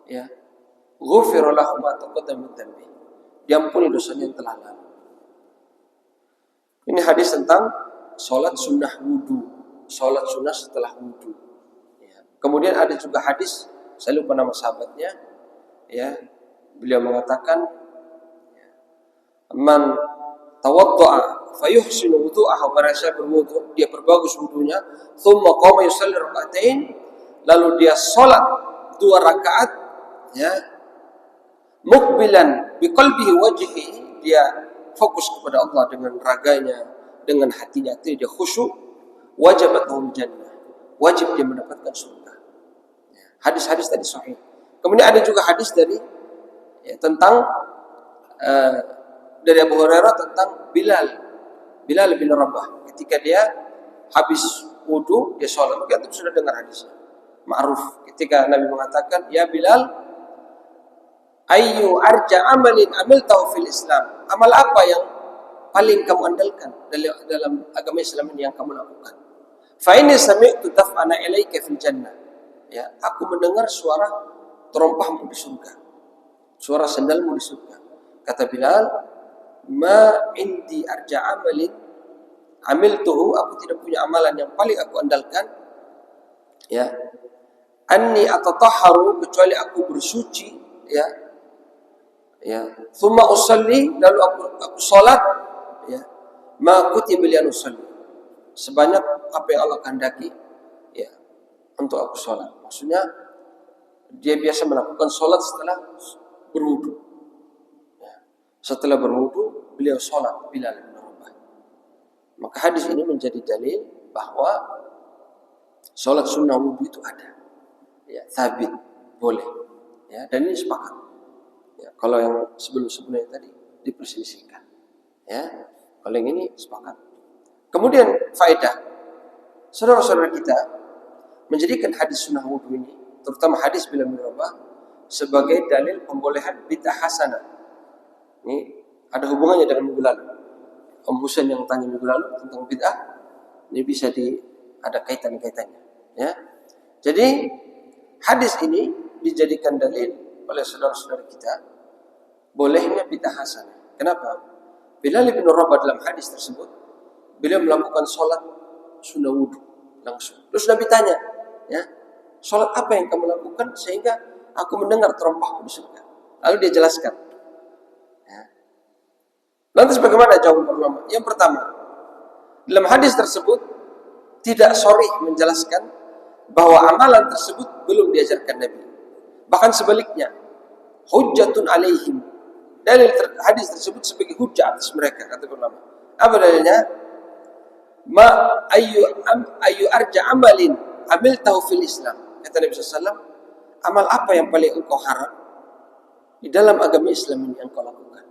ya. Ghufira lahu ma taqaddama min dhanbi, diampuni dosanya yang telah lalu. Ini hadis tentang salat sunnah wudu, salat sunnah setelah wudu, ya. Kemudian ada juga hadis, saya lupa nama sahabatnya, ya, beliau mengatakan, man tawadda'a fayuhsinu wudu'ahu, barang siapa berwudu dia perbagus wudunya, thumma qama yusalli rak'atain, lalu dia salat 2 rakaat, ya, muqbilan biqalbihi wajhihi, dia fokus kepada Allah dengan raganya, dengan hatinya, itu dia khusyuk, wajabat lahul jannah, wajib dia mendapatkan surga. Hadis-hadis tadi sahih. Kemudian ada juga hadis dari, ya, tentang dari Abu Hurairah tentang Bilal bin Rabah. Ketika dia habis wudu dia sholat, mungkin itu sudah dengar hadisnya, ma'ruf. Ketika Nabi mengatakan, ya Bilal, ayyu arja amalin amiltahu fil Islam, amal apa yang paling kamu andalkan dalam agama Islam ini yang kamu lakukan? Fa inni sami'tu taf'ana ilaika fil jannah, ya, aku mendengar suara terompahmu di surga, suara sandalmu di surga. Kata Bilal, ma indi arja amalin amiltuhu, aku tidak punya amalan yang paling aku andalkan, ya, anni atatahharu, kecuali aku bersuci, ya, thumma usalli, lalu aku salat, ya, ma kutiba li an usalli, sebanyak apa yang Allah kehendaki, ya, untuk aku salat. Maksudnya dia biasa melakukan salat setelah berwudu, ya. Setelah berwudu beliau salat, Bilal bin Rabah. Maka hadis ini menjadi dalil bahwa salat sunnah wudu itu ada, ya, thabit, boleh, ya, dan ini sepakat, ya. Kalau yang sebelum-sebelumnya tadi diperselisihkan, ya, kalau yang ini sepakat. Kemudian faedah, saudara-saudara kita menjadikan hadis sunnah wudu ini, terutama hadis Bilal bin Rabah, sebagai dalil pembolehan bid'ah hasanah. Ini ada hubungannya dengan minggu lalu. Om Husain yang tanya minggu lalu tentang bid'ah, ini bisa ada kaitan-kaitannya, ya. Jadi hadis ini dijadikan dalil oleh saudara-saudara kita bolehnya bid'ah hasanah. Kenapa? Bilal bin Rabah dalam hadis tersebut beliau melakukan sholat sunnah wudu langsung. Terus Nabi tanya, ya, sholat apa yang kamu lakukan sehingga aku mendengar terompahmu di surga? Lalu dia jelaskan, ya. Lantas bagaimana jawaban ulama? Yang pertama, dalam hadis tersebut tidak sharih menjelaskan bahwa amalan tersebut belum diajarkan Nabi. Bahkan sebaliknya, hujjatun alaihim, hadis tersebut sebagai hujjah atas mereka, kata ulama. Apa dalilnya? Ma ayu arja amalin amiltahu fil Islam. Kata Nabi SAW, amal apa yang paling engkau harap di dalam agama Islam ini engkau lakukan?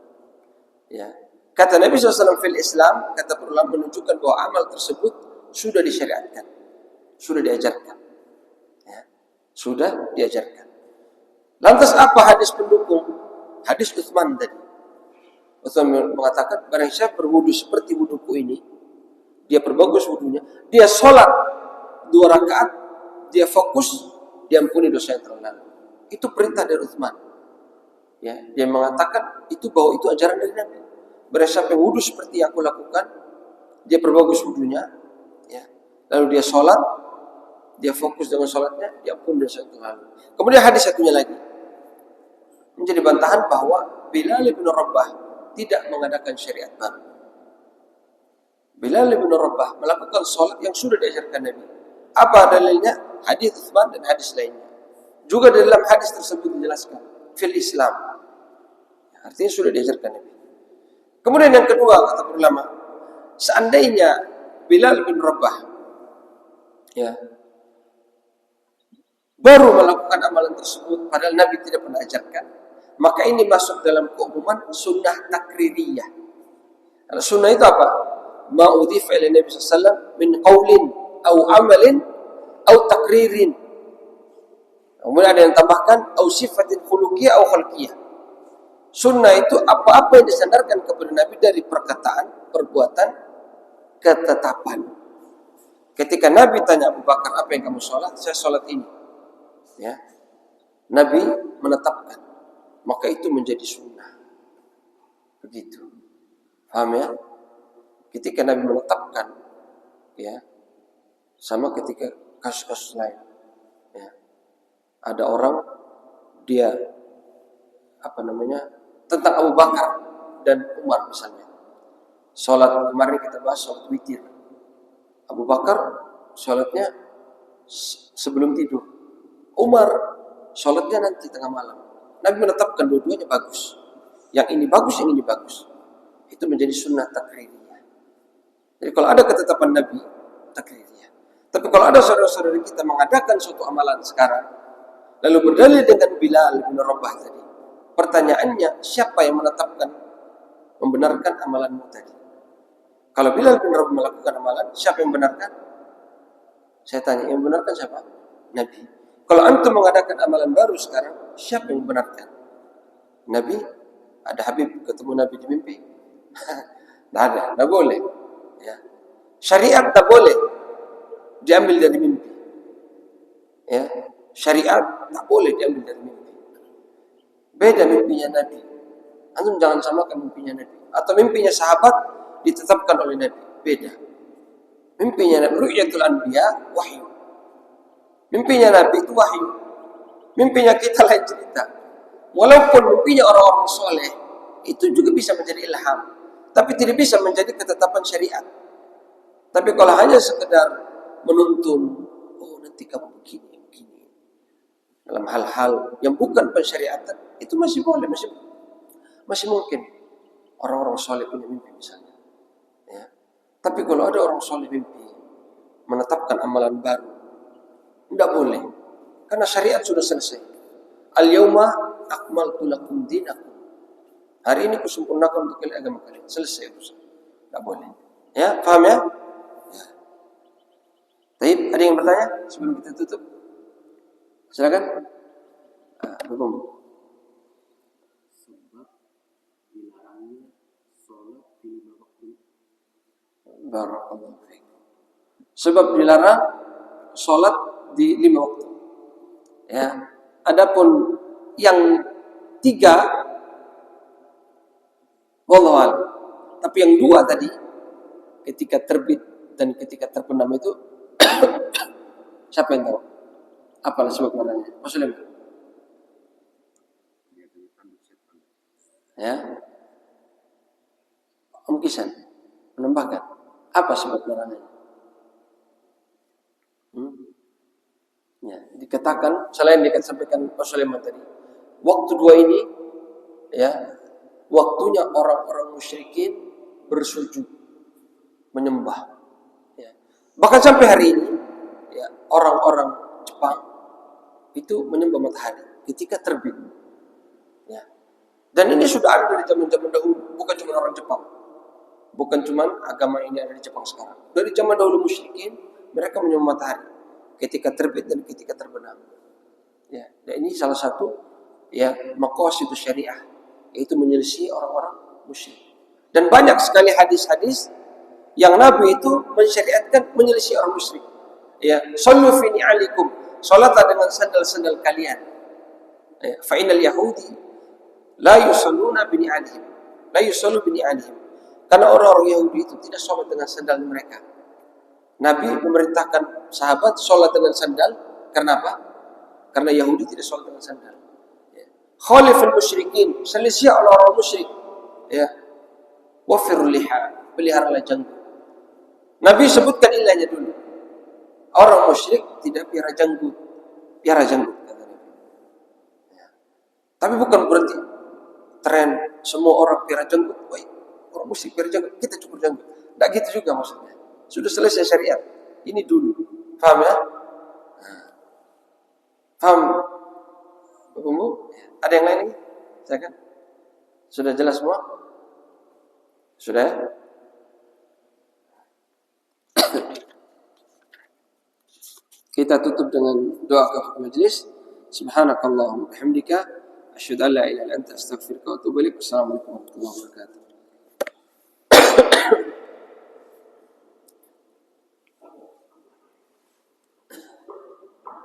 Ya. Kata Nabi SAW fil Islam, kata ulama menunjukkan bahwa amal tersebut sudah disyariatkan, sudah diajarkan. Ya. Sudah diajarkan. Lantas apa hadis pendukung? Hadis Utsman tadi. Utsman mengatakan, barang siapa berwudu seperti wuduku ini, dia perbagus wudunya, dia sholat 2 rakaat, dia fokus, diampuni dosa yang telah lalu. Itu perintah dari Utsman. Ya, dia mengatakan itu bahwa itu ajaran dari Nabi. Barang siapa yang wudu seperti yang aku lakukan, dia perbagus wudunya, ya. Lalu dia sholat, dia fokus dengan sholatnya, diampuni dosa yang telah lalu. Kemudian hadis satunya lagi menjadi bantahan bahwa Bilal bin Rabah tidak mengadakan syariat baru. Bilal bin Rabah melakukan sholat yang sudah diajarkan Nabi. Apa dalilnya? Hadis Utsman dan hadis lainnya. Juga dalam hadis tersebut dijelaskan fil Islam. Artinya sudah diajarkan Nabi. Kemudian yang kedua, kata ulama, seandainya Bilal bin Rabah ya baru melakukan amalan tersebut padahal Nabi tidak pernah ajarkan, maka ini masuk dalam keumuman sunnah takririyah. Karena sunnah itu apa? Ma udhifa ila Nabi sallallahu alaihi wasallam min qaulin au amalin au takririn. Kemudian ada yang tambahkan au sifatin khuluqiyah au khalqiyah. Sunnah itu apa-apa yang disandarkan kepada Nabi dari perkataan, perbuatan, ketetapan. Ketika Nabi tanya Abu Bakar, apa yang kamu sholat? Saya sholat ini. Ya, Nabi menetapkan, maka itu menjadi sunnah. Begitu, paham ya? Ketika Nabi menetapkan, ya, sama ketika kasus-kasus lain, ya, ada orang dia tentang Abu Bakar dan Umar misalnya. Sholat kemarin kita bahas sholat witir. Abu Bakar sholatnya sebelum tidur. Umar sholatnya nanti tengah malam. Nabi menetapkan dua-duanya bagus. Yang ini bagus, yang ini bagus. Itu menjadi sunnah takririyah. Jadi kalau ada ketetapan Nabi, takririyah. Tapi kalau ada saudara-saudara kita mengadakan suatu amalan sekarang, lalu berdalil dengan Bilal bin Rabah tadi, pertanyaannya, siapa yang menetapkan, membenarkan amalanmu tadi? Kalau Bilal bin Rabah melakukan amalan, siapa yang membenarkan? Saya tanya, yang membenarkan siapa? Nabi. Kalau antum mengadakan amalan baru sekarang, siapa yang membenarkan? Nabi? Ada Habib ketemu Nabi di mimpi? Tidak ada, tidak boleh. Ya. Syariat tak boleh diambil dari mimpi. Ya. Syariat tak boleh diambil dari mimpi. Beda mimpinya Nabi. Antum jangan samakan mimpinya Nabi. Atau mimpinya sahabat ditetapkan oleh Nabi. Beda. Mimpinya Nabi, ru'yatul anbiya, wahyu. Mimpinya Nabi itu wahyu. Mimpinya kita lain cerita. Walaupun mimpinya orang-orang soleh, itu juga bisa menjadi ilham. Tapi tidak bisa menjadi ketetapan syariat. Tapi kalau hanya sekedar menuntun, oh nanti kamu begini. Dalam hal-hal yang bukan pensyariatan, itu masih boleh, masih mungkin. Orang-orang soleh punya mimpi misalnya. Ya. Tapi kalau ada orang soleh mimpi, menetapkan amalan baru, tidak boleh. Karena syariat sudah selesai. Al-yawma akmaltu lakum dinakum. Hari ini kusempurnakan untuk kalian agama kalian. Selesai urusan. Tidak boleh. Ya, paham ya? Ya. Baik, ada yang bertanya sebelum kita tutup? Silakan. Sebab dilarangnya sholat di 5 waktu. Barakallahu fiik. Sebab dilarang sholat di 5 waktu. Ya. Adapun yang 3 wallahu a'lam. Tapi yang 2 tadi ketika terbit dan ketika terbenam itu siapa yang tahu? Apalah sebab namanya? Muslim. Ya. Om Kisan menambahkan apa sebab larangannya? Ya, dikatakan selain dikatakan sampaikan Rasulullah tadi, waktu 2 ini ya waktunya orang-orang musyrikin bersujud, menyembah. Ya. Bahkan sampai hari ini, ya, orang-orang Jepang itu menyembah matahari ketika terbit. Ya. Dan ini sudah ada dari zaman-zaman dahulu, bukan cuma orang Jepang. Bukan cuma agama ini ada di Jepang sekarang. Dari zaman dahulu musyrikin, mereka menyembah matahari ketika terbit dan ketika terbenam. Ya, dan ini salah satu ya maqasid syariah, yaitu menyelisih orang-orang musyrik. Dan banyak sekali hadis-hadis yang Nabi itu mensyariatkan menyelisih orang musyrik. Ya, sallu fi ni'alikum, salatlah dengan sandal-sandal kalian. Ya, fa innal yahudi la yusalluna bi ni'alihim, la yusallu bi ni'alihim. Karena orang-orang Yahudi itu tidak sholat dengan sandal mereka. Nabi memerintahkan sahabat sholat dengan sandal. Karena apa? Karena Yahudi tidak sholat dengan sandal. Ya. Khaliful musyrikin, selisih orang-orang musyrik. Ya. Wafirul liha, peliharalah janggut. Nabi sebutkan ilahnya dulu. Orang musyrik tidak piara janggut. Piara janggut, kata Nabi. Ya. Tapi bukan berarti tren semua orang piara janggut. Baik. Orang musyrik berjanggut, kita cukur janggut. Tidak gitu juga maksudnya. Sudah selesai syariat. Ini dulu. Faham ya? Faham? Bapak-ibu? Ada yang lain lagi? Silakan. Sudah jelas semua? Sudah ya? Kita tutup dengan doa kafaratul majlis. Subhanakallahumma wa bihamdika asyhadu an la ilaha illa anta astaghfiruka wa atubu ilaik. Wassalamualaikum warahmatullahi wabarakatuh.